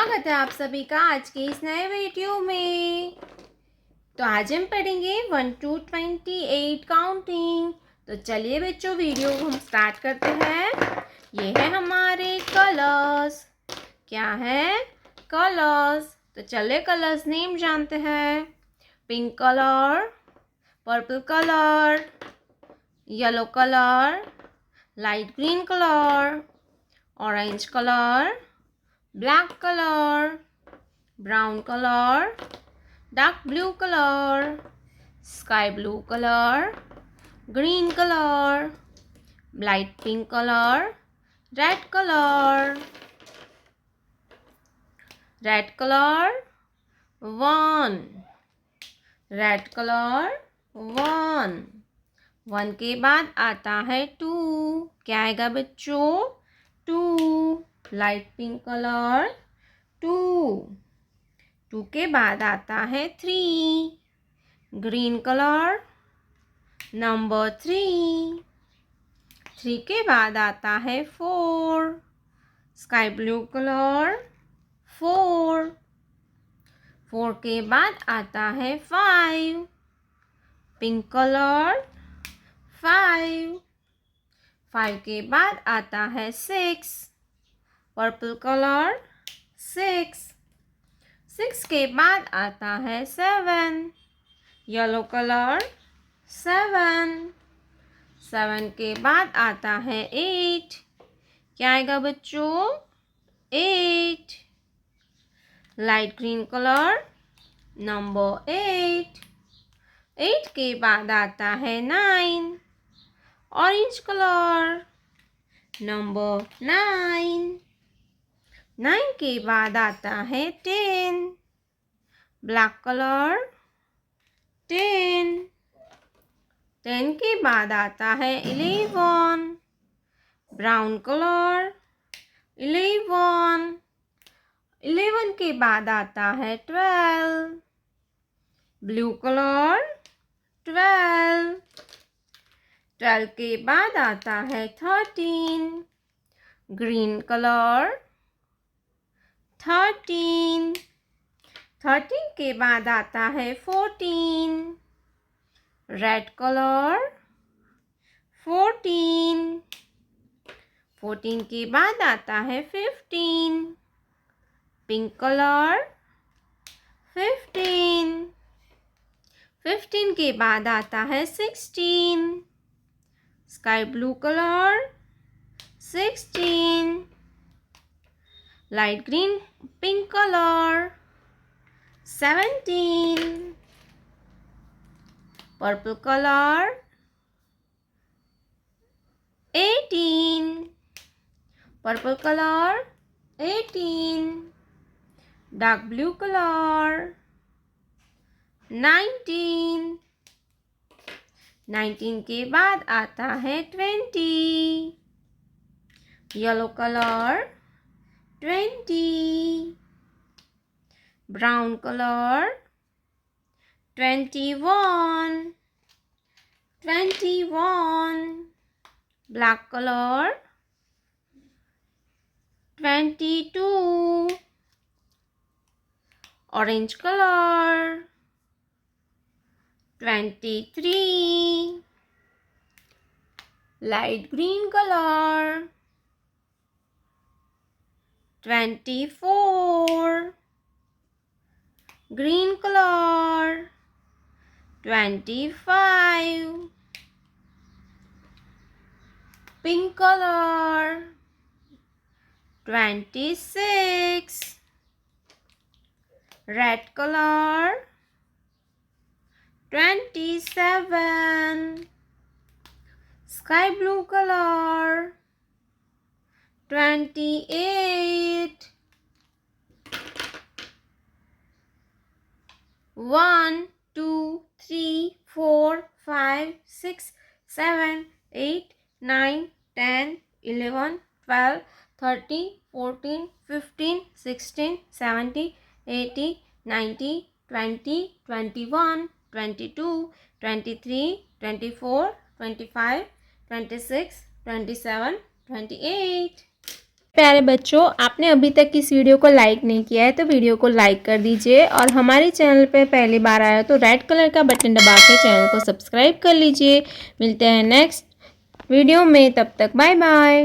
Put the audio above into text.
स्वागत है आप सभी का आज के इस नए वीडियो में। तो आज हम पढ़ेंगे 1 to 28 काउंटिंग। तो चलिए बच्चों वीडियो हम स्टार्ट करते हैं। ये है हमारे कलर्स। क्या है? कलर्स। तो चलिए कलर्स नेम जानते हैं। Pink colour, purple colour, yellow colour, light green colour, orange colour, black color, brown color, dark blue color, sky blue color, green color, light pink color, red color. Red color 1, red color 1. 1 के बाद आता है 2. क्या आएगा बच्चों? 2. Light pink colour 2. 2 के बाद आता है 3. Green colour number 3. 3 के बाद आता है 4. Sky blue colour 4. 4 के बाद आता है 5. Pink colour 5. 5 के बाद आता है 6. Purple colour 6. 6 के बाद आता है 7. Yellow colour 7. 7 के बाद आता है 8. क्या आएगा बच्चों? 8. Light green colour number 8. 8 के बाद आता है 9. Orange colour number 9. 9 के बाद आता है 10. Black colour 10. 10 के बाद आता है 11. Brown colour 11. 11 के बाद आता है 12. Blue colour 12. 12 के बाद आता है 13. Green colour 13. 13 के बाद आता है 14. Red colour 14. 14 के बाद आता है 15. Pink colour 15. 15 के बाद आता है 16. Sky blue colour 16. Light green pink colour 17. Purple colour 18. Purple colour 18. Dark blue colour 19. 19 के बाद आता है 20. Yellow colour 20. Brown colour 21. 21. Black colour 22. Orange colour 23. Light green colour 24. Green colour 25. Pink colour 26. Red colour 27. Sky blue colour 28. 1 2 3 4 5 6 7 8 9 10 11 12 13 14 15 16 17 18 19 20 21 22 23 24 25 26 27 28. प्यारे बच्चों, आपने अभी तक इस वीडियो को लाइक नहीं किया है तो वीडियो को लाइक कर दीजिए और हमारे चैनल पे पहली बार आया तो रेड कलर का बटन दबा के चैनल को सब्सक्राइब कर लीजिए। मिलते हैं नेक्स्ट वीडियो में, तब तक बाय बाय।